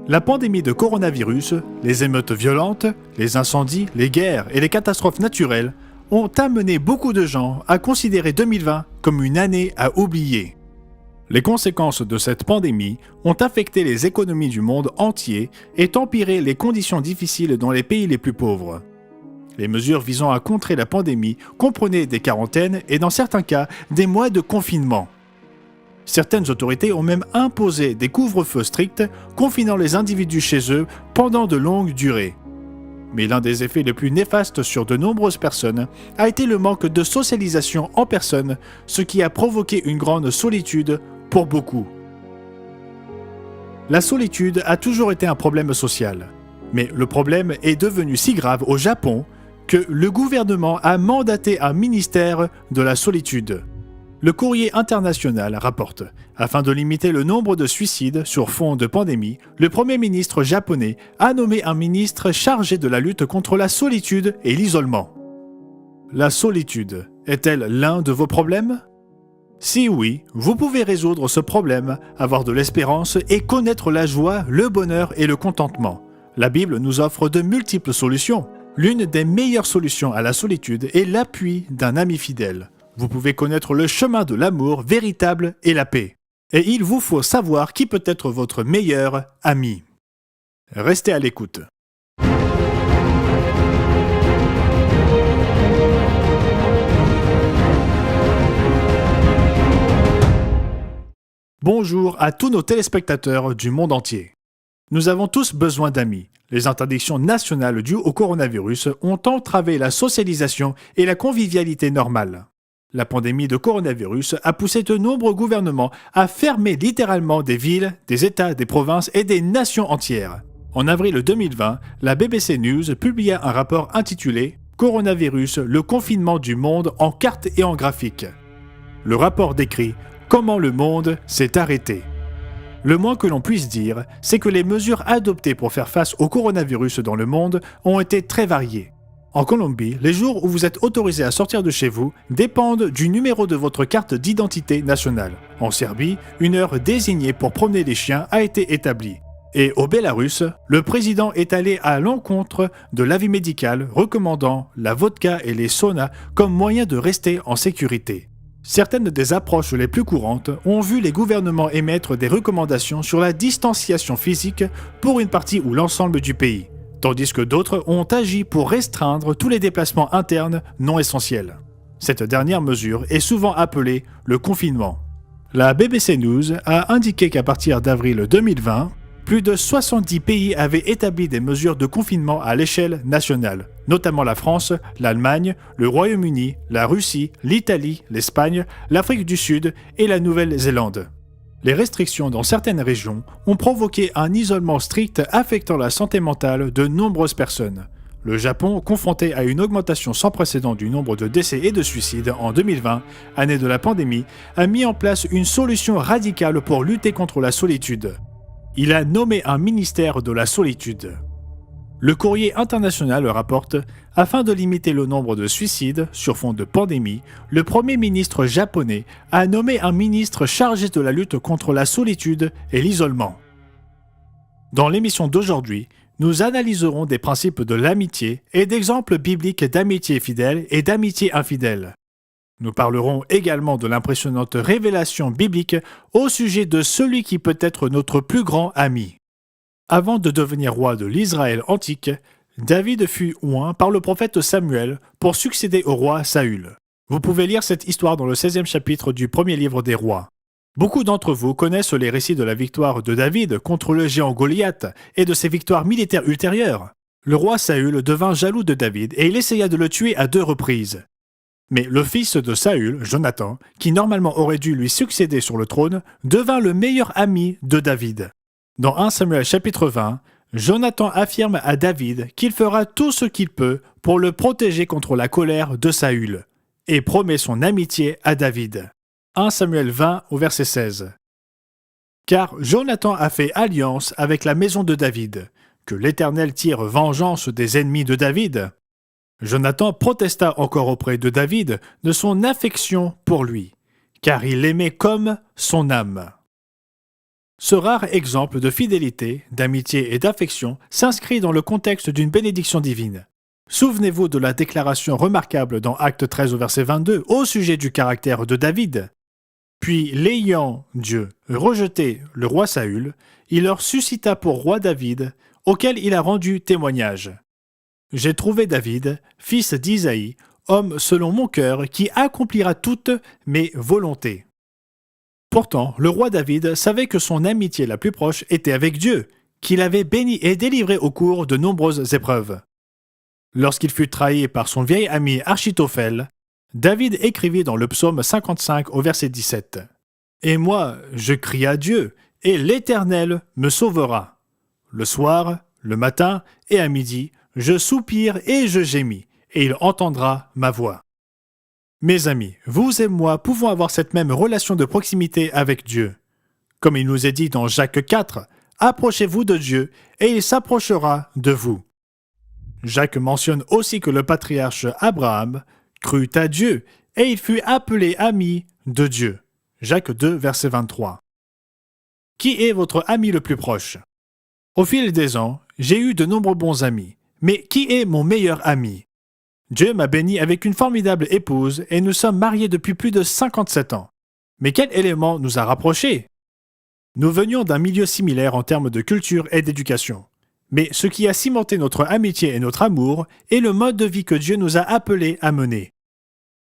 La pandémie de coronavirus, les émeutes violentes, les incendies, les guerres et les catastrophes naturelles ont amené beaucoup de gens à considérer 2020 comme une année à oublier. Les conséquences de cette pandémie ont affecté les économies du monde entier et empiré les conditions difficiles dans les pays les plus pauvres. Les mesures visant à contrer la pandémie comprenaient des quarantaines et dans certains cas des mois de confinement. Certaines autorités ont même imposé des couvre-feux stricts confinant les individus chez eux pendant de longues durées. Mais l'un des effets les plus néfastes sur de nombreuses personnes a été le manque de socialisation en personne, ce qui a provoqué une grande solitude pour beaucoup. La solitude a toujours été un problème social, mais le problème est devenu si grave au Japon que le gouvernement a mandaté un ministère de la solitude. Le Courrier international rapporte, afin de limiter le nombre de suicides sur fond de pandémie, le Premier ministre japonais a nommé un ministre chargé de la lutte contre la solitude et l'isolement. La solitude est-elle l'un de vos problèmes ? Si oui, vous pouvez résoudre ce problème, avoir de l'espérance et connaître la joie, le bonheur et le contentement. La Bible nous offre de multiples solutions. L'une des meilleures solutions à la solitude est l'appui d'un ami fidèle. Vous pouvez connaître le chemin de l'amour véritable et la paix. Et il vous faut savoir qui peut être votre meilleur ami. Restez à l'écoute. Bonjour à tous nos téléspectateurs du monde entier. Nous avons tous besoin d'amis. Les interdictions nationales dues au coronavirus ont entravé la socialisation et la convivialité normale. La pandémie de coronavirus a poussé de nombreux gouvernements à fermer littéralement des villes, des États, des provinces et des nations entières. En avril 2020, la BBC News publia un rapport intitulé « Coronavirus, le confinement du monde en cartes et en graphiques ». Le rapport décrit comment le monde s'est arrêté. Le moins que l'on puisse dire, c'est que les mesures adoptées pour faire face au coronavirus dans le monde ont été très variées. En Colombie, les jours où vous êtes autorisé à sortir de chez vous dépendent du numéro de votre carte d'identité nationale. En Serbie, une heure désignée pour promener les chiens a été établie. Et au Bélarus, le président est allé à l'encontre de l'avis médical recommandant la vodka et les saunas comme moyen de rester en sécurité. Certaines des approches les plus courantes ont vu les gouvernements émettre des recommandations sur la distanciation physique pour une partie ou l'ensemble du pays, tandis que d'autres ont agi pour restreindre tous les déplacements internes non essentiels. Cette dernière mesure est souvent appelée le confinement. La BBC News a indiqué qu'à partir d'avril 2020, plus de 70 pays avaient établi des mesures de confinement à l'échelle nationale, notamment la France, l'Allemagne, le Royaume-Uni, la Russie, l'Italie, l'Espagne, l'Afrique du Sud et la Nouvelle-Zélande. Les restrictions dans certaines régions ont provoqué un isolement strict affectant la santé mentale de nombreuses personnes. Le Japon, confronté à une augmentation sans précédent du nombre de décès et de suicides en 2020, année de la pandémie, a mis en place une solution radicale pour lutter contre la solitude. Il a nommé un ministère de la solitude. Le Courrier international rapporte « Afin de limiter le nombre de suicides sur fond de pandémie, le Premier ministre japonais a nommé un ministre chargé de la lutte contre la solitude et l'isolement. » Dans l'émission d'aujourd'hui, nous analyserons des principes de l'amitié et d'exemples bibliques d'amitié fidèle et d'amitié infidèle. Nous parlerons également de l'impressionnante révélation biblique au sujet de celui qui peut être notre plus grand ami. Avant de devenir roi de l'Israël antique, David fut oint par le prophète Samuel pour succéder au roi Saül. Vous pouvez lire cette histoire dans le 16e chapitre du premier livre des rois. Beaucoup d'entre vous connaissent les récits de la victoire de David contre le géant Goliath et de ses victoires militaires ultérieures. Le roi Saül devint jaloux de David et il essaya de le tuer à 2 reprises. Mais le fils de Saül, Jonathan, qui normalement aurait dû lui succéder sur le trône, devint le meilleur ami de David. Dans 1 Samuel chapitre 20, Jonathan affirme à David qu'il fera tout ce qu'il peut pour le protéger contre la colère de Saül, et promet son amitié à David. 1 Samuel 20 au verset 16. Car Jonathan a fait alliance avec la maison de David, que l'Éternel tire vengeance des ennemis de David. Jonathan protesta encore auprès de David de son affection pour lui, car il l'aimait comme son âme. Ce rare exemple de fidélité, d'amitié et d'affection s'inscrit dans le contexte d'une bénédiction divine. Souvenez-vous de la déclaration remarquable dans Acte 13 au verset 22 au sujet du caractère de David. Puis, l'ayant, Dieu, rejeté le roi Saül, il leur suscita pour roi David, auquel il a rendu témoignage. J'ai trouvé David, fils d'Isaïe, homme selon mon cœur, qui accomplira toutes mes volontés. Pourtant, le roi David savait que son amitié la plus proche était avec Dieu, qu'il avait béni et délivré au cours de nombreuses épreuves. Lorsqu'il fut trahi par son vieil ami Achitophel, David écrivit dans le psaume 55 au verset 17 « Et moi, je crie à Dieu, et l'Éternel me sauvera. Le soir, le matin et à midi, je soupire et je gémis, et il entendra ma voix. » Mes amis, vous et moi pouvons avoir cette même relation de proximité avec Dieu. Comme il nous est dit dans Jacques 4, « Approchez-vous de Dieu, et il s'approchera de vous. » Jacques mentionne aussi que le patriarche Abraham crut à Dieu, et il fut appelé ami de Dieu. Jacques 2, verset 23. Qui est votre ami le plus proche? Au fil des ans, j'ai eu de nombreux bons amis, mais qui est mon meilleur ami? Dieu m'a béni avec une formidable épouse et nous sommes mariés depuis plus de 57 ans. Mais quel élément nous a rapprochés? Nous venions d'un milieu similaire en termes de culture et d'éducation. Mais ce qui a cimenté notre amitié et notre amour est le mode de vie que Dieu nous a appelés à mener.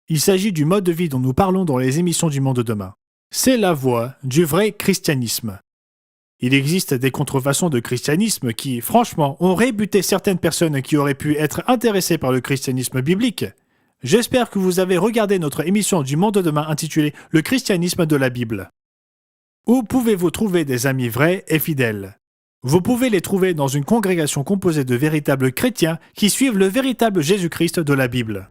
Il s'agit du mode de vie dont nous parlons dans les émissions du Monde de demain. C'est la voie du vrai christianisme. Il existe des contrefaçons de christianisme qui, franchement, ont rébuté certaines personnes qui auraient pu être intéressées par le christianisme biblique. J'espère que vous avez regardé notre émission du Monde de demain intitulée « Le christianisme de la Bible ». Où pouvez-vous trouver des amis vrais et fidèles? Vous pouvez les trouver dans une congrégation composée de véritables chrétiens qui suivent le véritable Jésus-Christ de la Bible.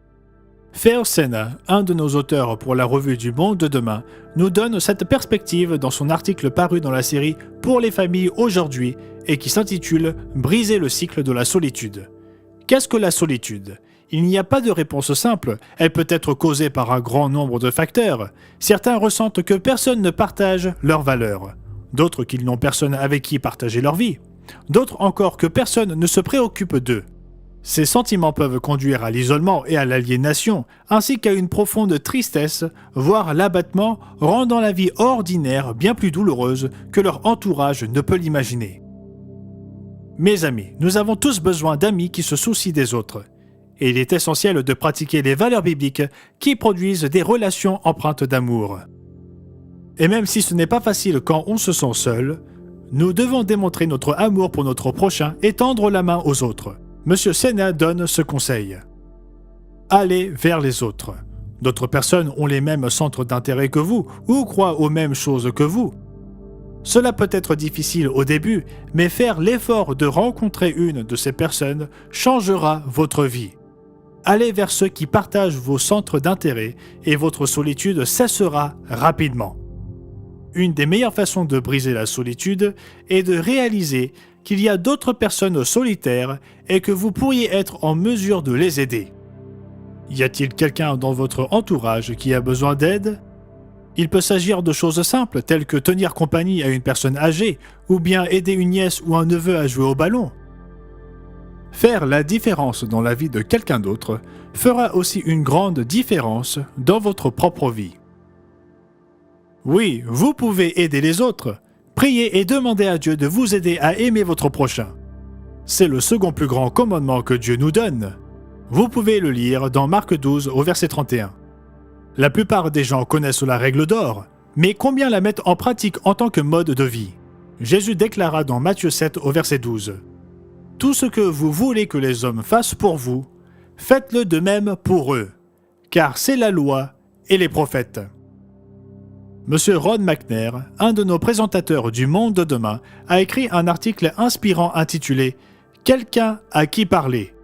Fer Sena, un de nos auteurs pour la revue du Monde de demain, nous donne cette perspective dans son article paru dans la série Pour les familles aujourd'hui et qui s'intitule Briser le cycle de la solitude. Qu'est-ce que la solitude? Il n'y a pas de réponse simple, elle peut être causée par un grand nombre de facteurs. Certains ressentent que personne ne partage leurs valeurs, d'autres qu'ils n'ont personne avec qui partager leur vie, d'autres encore que personne ne se préoccupe d'eux. Ces sentiments peuvent conduire à l'isolement et à l'aliénation, ainsi qu'à une profonde tristesse, voire l'abattement, rendant la vie ordinaire bien plus douloureuse que leur entourage ne peut l'imaginer. Mes amis, nous avons tous besoin d'amis qui se soucient des autres. Et il est essentiel de pratiquer les valeurs bibliques qui produisent des relations empreintes d'amour. Et même si ce n'est pas facile quand on se sent seul, nous devons démontrer notre amour pour notre prochain et tendre la main aux autres. Monsieur Sena donne ce conseil. Allez vers les autres. D'autres personnes ont les mêmes centres d'intérêt que vous ou croient aux mêmes choses que vous. Cela peut être difficile au début, mais faire l'effort de rencontrer une de ces personnes changera votre vie. Allez vers ceux qui partagent vos centres d'intérêt et votre solitude cessera rapidement. Une des meilleures façons de briser la solitude est de réaliser qu'il y a d'autres personnes solitaires et que vous pourriez être en mesure de les aider. Y a-t-il quelqu'un dans votre entourage qui a besoin d'aide? Il peut s'agir de choses simples telles que tenir compagnie à une personne âgée ou bien aider une nièce ou un neveu à jouer au ballon. Faire la différence dans la vie de quelqu'un d'autre fera aussi une grande différence dans votre propre vie. Oui, vous pouvez aider les autres. Priez et demandez à Dieu de vous aider à aimer votre prochain. C'est le second plus grand commandement que Dieu nous donne. Vous pouvez le lire dans Marc 12 au verset 31. La plupart des gens connaissent la règle d'or, mais combien la mettent en pratique en tant que mode de vie? Jésus déclara dans Matthieu 7 au verset 12. « Tout ce que vous voulez que les hommes fassent pour vous, faites-le de même pour eux, car c'est la loi et les prophètes. » Monsieur Ron McNair, un de nos présentateurs du Monde de demain, a écrit un article inspirant intitulé « Quelqu'un à qui parler ».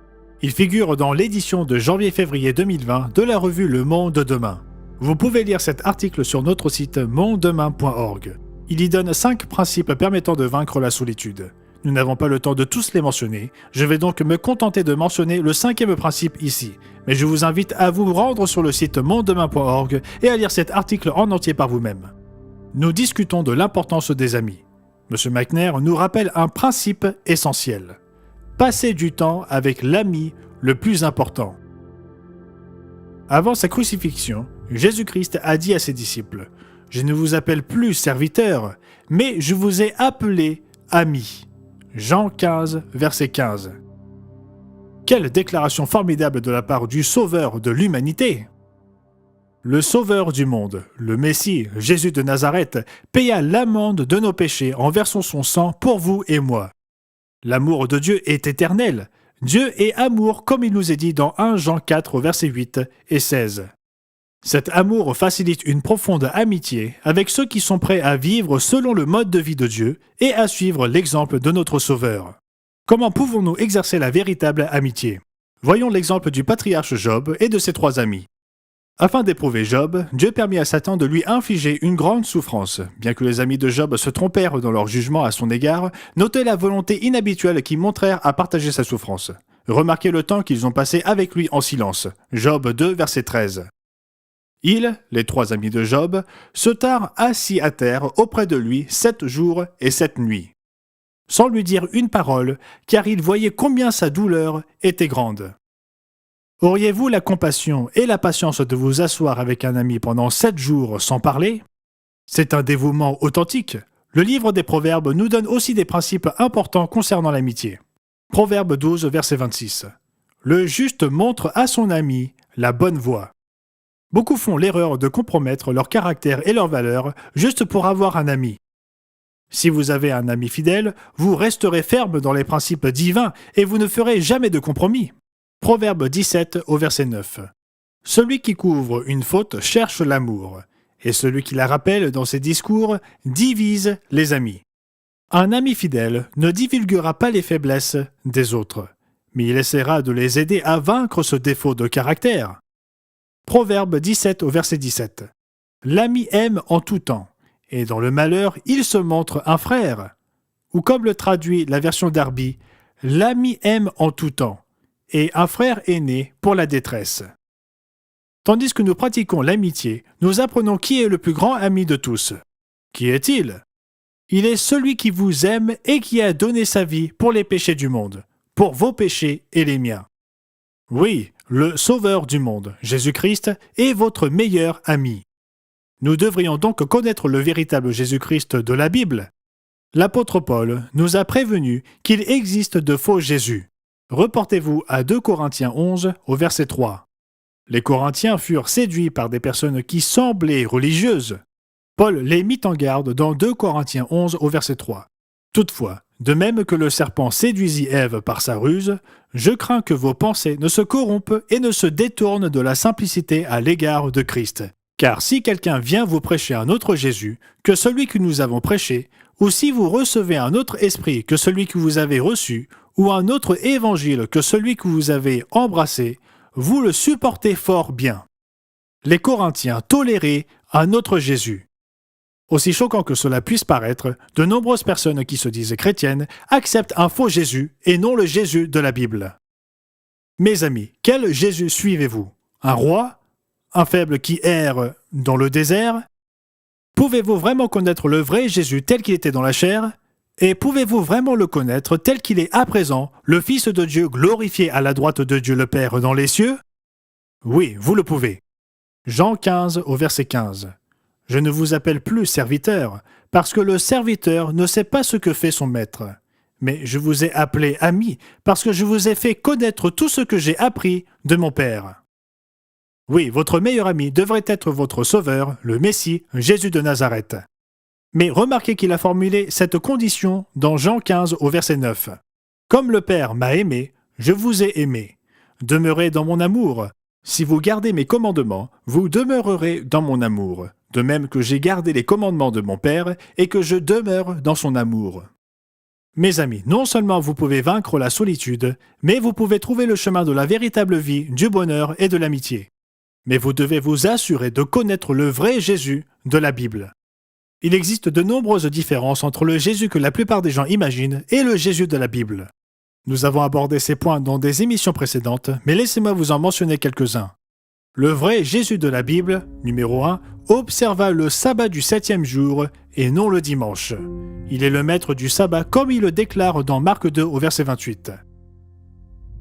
Il figure dans l'édition de janvier-février 2020 de la revue Le Monde de demain. Vous pouvez lire cet article sur notre site mondedemain.org. Il y donne 5 principes permettant de vaincre la solitude. Nous n'avons pas le temps de tous les mentionner, je vais donc me contenter de mentionner le 5e principe ici, mais je vous invite à vous rendre sur le site mondedemain.org et à lire cet article en entier par vous-même. Nous discutons de l'importance des amis. M. McNair nous rappelle un principe essentiel. Passer du temps avec l'ami le plus important. Avant sa crucifixion, Jésus-Christ a dit à ses disciples « Je ne vous appelle plus serviteurs, mais je vous ai appelés amis. » Jean 15, verset 15. Quelle déclaration formidable de la part du Sauveur de l'humanité! Le Sauveur du monde, le Messie, Jésus de Nazareth, paya l'amende de nos péchés en versant son sang pour vous et moi. L'amour de Dieu est éternel. Dieu est amour comme il nous est dit dans 1 Jean 4, versets 8 et 16. Cet amour facilite une profonde amitié avec ceux qui sont prêts à vivre selon le mode de vie de Dieu et à suivre l'exemple de notre Sauveur. Comment pouvons-nous exercer la véritable amitié? Voyons l'exemple du patriarche Job et de ses 3 amis. Afin d'éprouver Job, Dieu permit à Satan de lui infliger une grande souffrance. Bien que les amis de Job se trompèrent dans leur jugement à son égard, notez la volonté inhabituelle qu'ils montrèrent à partager sa souffrance. Remarquez le temps qu'ils ont passé avec lui en silence. Job 2, verset 13. Ils, les 3 amis de Job, se tinrent assis à terre auprès de lui 7 jours et 7 nuits, sans lui dire une parole, car ils voyaient combien sa douleur était grande. Auriez-vous la compassion et la patience de vous asseoir avec un ami pendant 7 jours sans parler? C'est un dévouement authentique. Le livre des Proverbes nous donne aussi des principes importants concernant l'amitié. Proverbe 12, verset 26. Le juste montre à son ami la bonne voie. Beaucoup font l'erreur de compromettre leur caractère et leurs valeurs juste pour avoir un ami. Si vous avez un ami fidèle, vous resterez ferme dans les principes divins et vous ne ferez jamais de compromis. Proverbe 17 au verset 9. Celui qui couvre une faute cherche l'amour, et celui qui la rappelle dans ses discours divise les amis. Un ami fidèle ne divulguera pas les faiblesses des autres, mais il essaiera de les aider à vaincre ce défaut de caractère. Proverbe 17 au verset 17. L'ami aime en tout temps, et dans le malheur, il se montre un frère. Ou comme le traduit la version Darby, l'ami aime en tout temps, et un frère aîné pour la détresse. Tandis que nous pratiquons l'amitié, nous apprenons qui est le plus grand ami de tous. Qui est-il? Il est celui qui vous aime et qui a donné sa vie pour les péchés du monde, pour vos péchés et les miens. Oui, le Sauveur du monde, Jésus-Christ, est votre meilleur ami. Nous devrions donc connaître le véritable Jésus-Christ de la Bible. L'apôtre Paul nous a prévenu qu'il existe de faux Jésus. Reportez-vous à 2 Corinthiens 11 au verset 3. Les Corinthiens furent séduits par des personnes qui semblaient religieuses. Paul les mit en garde dans 2 Corinthiens 11 au verset 3. Toutefois, de même que le serpent séduisit Ève par sa ruse, je crains que vos pensées ne se corrompent et ne se détournent de la simplicité à l'égard de Christ. Car si quelqu'un vient vous prêcher un autre Jésus que celui que nous avons prêché, ou si vous recevez un autre esprit que celui que vous avez reçu, ou un autre évangile que celui que vous avez embrassé, vous le supportez fort bien. Les Corinthiens toléraient un autre Jésus. Aussi choquant que cela puisse paraître, de nombreuses personnes qui se disent chrétiennes acceptent un faux Jésus et non le Jésus de la Bible. Mes amis, quel Jésus suivez-vous? Un roi? Un faible qui erre dans le désert? Pouvez-vous vraiment connaître le vrai Jésus tel qu'il était dans la chair? Et pouvez-vous vraiment le connaître tel qu'il est à présent, le Fils de Dieu glorifié à la droite de Dieu le Père dans les cieux? Oui, vous le pouvez. Jean 15 au verset 15. Je ne vous appelle plus serviteur, parce que le serviteur ne sait pas ce que fait son maître. Mais je vous ai appelé ami, parce que je vous ai fait connaître tout ce que j'ai appris de mon Père. Oui, votre meilleur ami devrait être votre Sauveur, le Messie, Jésus de Nazareth. Mais remarquez qu'il a formulé cette condition dans Jean 15 au verset 9. « Comme le Père m'a aimé, je vous ai aimé. Demeurez dans mon amour. Si vous gardez mes commandements, vous demeurerez dans mon amour, de même que j'ai gardé les commandements de mon Père et que je demeure dans son amour. » Mes amis, non seulement vous pouvez vaincre la solitude, mais vous pouvez trouver le chemin de la véritable vie, du bonheur et de l'amitié. Mais vous devez vous assurer de connaître le vrai Jésus de la Bible. Il existe de nombreuses différences entre le Jésus que la plupart des gens imaginent et le Jésus de la Bible. Nous avons abordé ces points dans des émissions précédentes, mais laissez-moi vous en mentionner quelques-uns. Le vrai Jésus de la Bible, numéro 1, observa le sabbat du 7e jour et non le dimanche. Il est le maître du sabbat comme il le déclare dans Marc 2 au verset 28.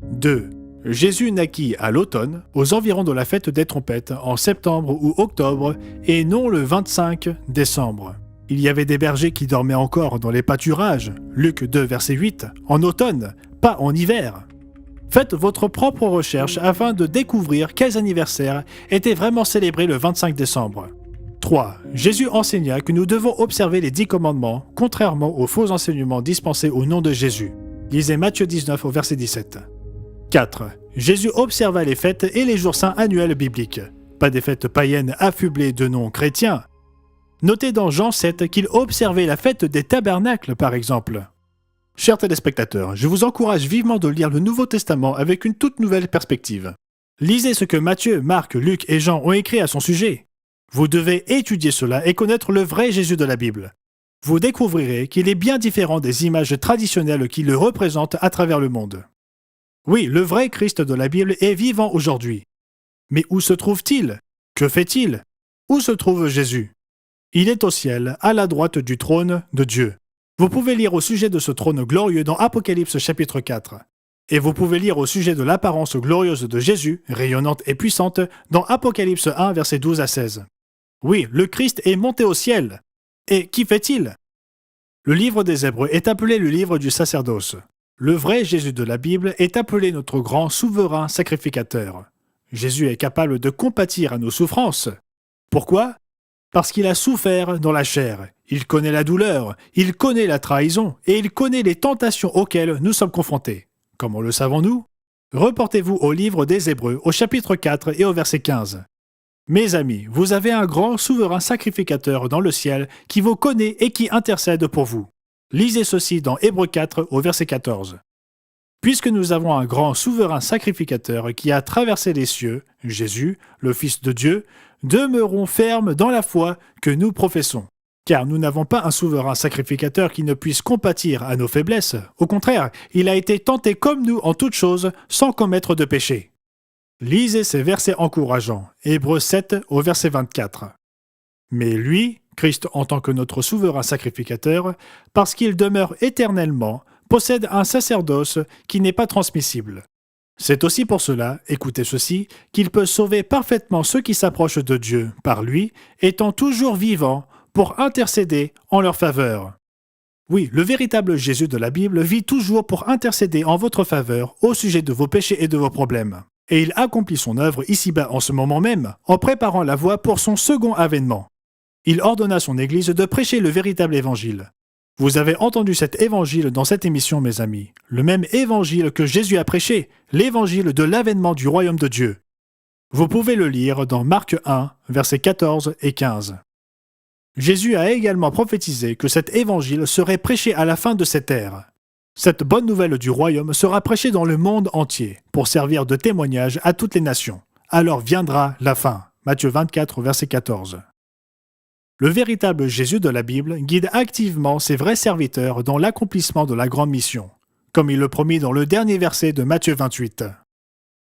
2. Jésus naquit à l'automne, aux environs de la fête des trompettes, en septembre ou octobre, et non le 25 décembre. Il y avait des bergers qui dormaient encore dans les pâturages, Luc 2 verset 8, en automne, pas en hiver. Faites votre propre recherche afin de découvrir quels anniversaires étaient vraiment célébrés le 25 décembre. 3. Jésus enseigna que nous devons observer les 10 commandements, contrairement aux faux enseignements dispensés au nom de Jésus. Lisez Matthieu 19 au verset 17. 4. Jésus observa les fêtes et les jours saints annuels bibliques. Pas des fêtes païennes affublées de noms chrétiens. Notez dans Jean 7 qu'il observait la fête des tabernacles, par exemple. Chers téléspectateurs, je vous encourage vivement de lire le Nouveau Testament avec une toute nouvelle perspective. Lisez ce que Matthieu, Marc, Luc et Jean ont écrit à son sujet. Vous devez étudier cela et connaître le vrai Jésus de la Bible. Vous découvrirez qu'il est bien différent des images traditionnelles qui le représentent à travers le monde. Oui, le vrai Christ de la Bible est vivant aujourd'hui. Mais où se trouve-t-il? Que fait-il? Où se trouve Jésus? Il est au ciel, à la droite du trône de Dieu. Vous pouvez lire au sujet de ce trône glorieux dans Apocalypse chapitre 4. Et vous pouvez lire au sujet de l'apparence glorieuse de Jésus, rayonnante et puissante, dans Apocalypse 1, versets 12 à 16. Oui, le Christ est monté au ciel. Et qu'y fait-il? Le livre des Hébreux est appelé le livre du sacerdoce. Le vrai Jésus de la Bible est appelé notre grand souverain sacrificateur. Jésus est capable de compatir à nos souffrances. Pourquoi? Parce qu'il a souffert dans la chair. Il connaît la douleur, il connaît la trahison et il connaît les tentations auxquelles nous sommes confrontés. Comment le savons-nous? Reportez-vous au livre des Hébreux, au chapitre 4 et au verset 15. Mes amis, vous avez un grand souverain sacrificateur dans le ciel qui vous connaît et qui intercède pour vous. Lisez ceci dans Hébreux 4 au verset 14. Puisque nous avons un grand souverain sacrificateur qui a traversé les cieux, Jésus, le Fils de Dieu, demeurons fermes dans la foi que nous professons. Car nous n'avons pas un souverain sacrificateur qui ne puisse compatir à nos faiblesses. Au contraire, il a été tenté comme nous en toutes choses, sans commettre de péché. Lisez ces versets encourageants. Hébreux 7 au verset 24. Mais lui, Christ en tant que notre souverain sacrificateur, parce qu'il demeure éternellement, possède un sacerdoce qui n'est pas transmissible. C'est aussi pour cela, écoutez ceci, qu'il peut sauver parfaitement ceux qui s'approchent de Dieu par lui, étant toujours vivant pour intercéder en leur faveur. Oui, le véritable Jésus de la Bible vit toujours pour intercéder en votre faveur au sujet de vos péchés et de vos problèmes. Et il accomplit son œuvre ici-bas en ce moment même, en préparant la voie pour son second avènement. Il ordonna à son Église de prêcher le véritable évangile. Vous avez entendu cet évangile dans cette émission, mes amis. Le même évangile que Jésus a prêché, l'évangile de l'avènement du royaume de Dieu. Vous pouvez le lire dans Marc 1, versets 14 et 15. Jésus a également prophétisé que cet évangile serait prêché à la fin de cette ère. Cette bonne nouvelle du royaume sera prêchée dans le monde entier, pour servir de témoignage à toutes les nations. Alors viendra la fin. Matthieu 24, verset 14. Le véritable Jésus de la Bible guide activement ses vrais serviteurs dans l'accomplissement de la grande mission, comme il le promit dans le dernier verset de Matthieu 28.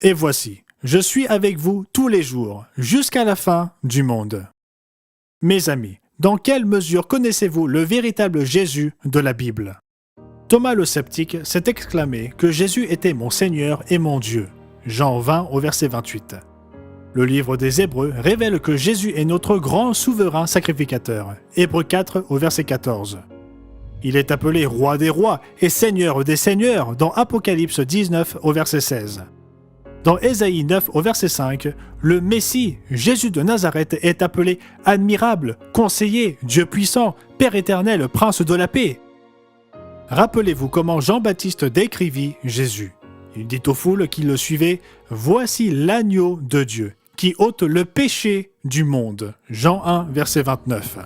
Et voici, je suis avec vous tous les jours, jusqu'à la fin du monde. Mes amis, dans quelle mesure connaissez-vous le véritable Jésus de la Bible? Thomas le sceptique s'est exclamé que Jésus était mon Seigneur et mon Dieu. Jean 20 au verset 28. Le livre des Hébreux révèle que Jésus est notre grand souverain sacrificateur. Hébreux 4 au verset 14. Il est appelé Roi des rois et Seigneur des seigneurs dans Apocalypse 19 au verset 16. Dans Ésaïe 9 au verset 5, le Messie, Jésus de Nazareth, est appelé Admirable, Conseiller, Dieu puissant, Père éternel, Prince de la paix. Rappelez-vous comment Jean-Baptiste décrivit Jésus. Il dit aux foules qui le suivaient « Voici l'agneau de Dieu, qui ôte le péché du monde. » Jean 1, verset 29.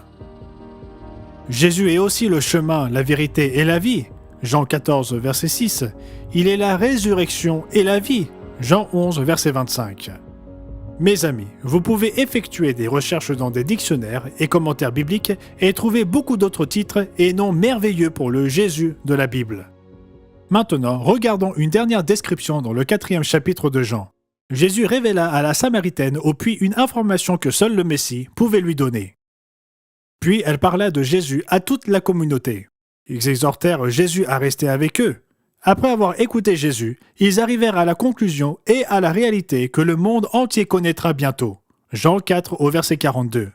Jésus est aussi le chemin, la vérité et la vie. Jean 14, verset 6. Il est la résurrection et la vie. Jean 11, verset 25. Mes amis, vous pouvez effectuer des recherches dans des dictionnaires et commentaires bibliques et trouver beaucoup d'autres titres et noms merveilleux pour le Jésus de la Bible. Maintenant, regardons une dernière description dans le 4e chapitre de Jean. Jésus révéla à la Samaritaine au puits une information que seul le Messie pouvait lui donner. Puis elle parla de Jésus à toute la communauté. Ils exhortèrent Jésus à rester avec eux. Après avoir écouté Jésus, ils arrivèrent à la conclusion et à la réalité que le monde entier connaîtra bientôt. Jean 4 au verset 42.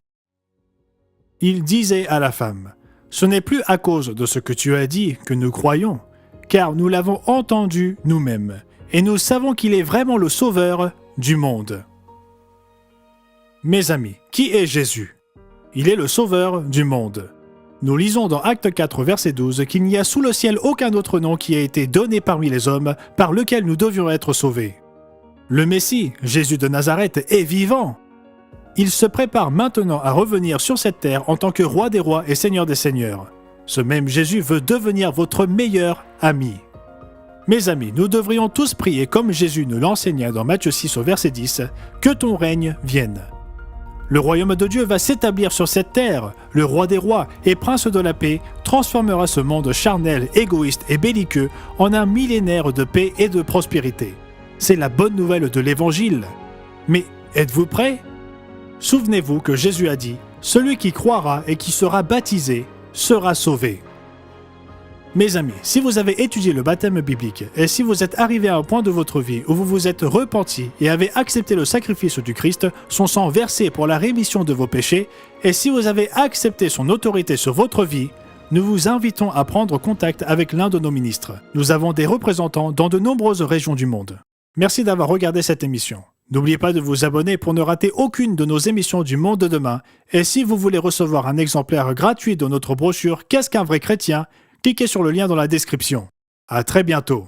Il disait à la femme, « Ce n'est plus à cause de ce que tu as dit que nous croyons, car nous l'avons entendu nous-mêmes, et nous savons qu'il est vraiment le Sauveur du monde. » Mes amis, qui est Jésus? Il est le Sauveur du monde. Nous lisons dans Acte 4, verset 12 qu'il n'y a sous le ciel aucun autre nom qui a été donné parmi les hommes par lequel nous devions être sauvés. Le Messie, Jésus de Nazareth, est vivant. Il se prépare maintenant à revenir sur cette terre en tant que roi des rois et seigneur des seigneurs. Ce même Jésus veut devenir votre meilleur ami. Mes amis, nous devrions tous prier comme Jésus nous l'enseigna dans Matthieu 6 au verset 10, « Que ton règne vienne ». Le royaume de Dieu va s'établir sur cette terre. Le roi des rois et prince de la paix transformera ce monde charnel, égoïste et belliqueux en un millénaire de paix et de prospérité. C'est la bonne nouvelle de l'Évangile. Mais êtes-vous prêts? Souvenez-vous que Jésus a dit « Celui qui croira et qui sera baptisé sera sauvé ». Mes amis, si vous avez étudié le baptême biblique et si vous êtes arrivé à un point de votre vie où vous vous êtes repenti et avez accepté le sacrifice du Christ, son sang versé pour la rémission de vos péchés, et si vous avez accepté son autorité sur votre vie, nous vous invitons à prendre contact avec l'un de nos ministres. Nous avons des représentants dans de nombreuses régions du monde. Merci d'avoir regardé cette émission. N'oubliez pas de vous abonner pour ne rater aucune de nos émissions du Monde de demain, et si vous voulez recevoir un exemplaire gratuit de notre brochure « Qu'est-ce qu'un vrai chrétien ?», cliquez sur le lien dans la description. À très bientôt.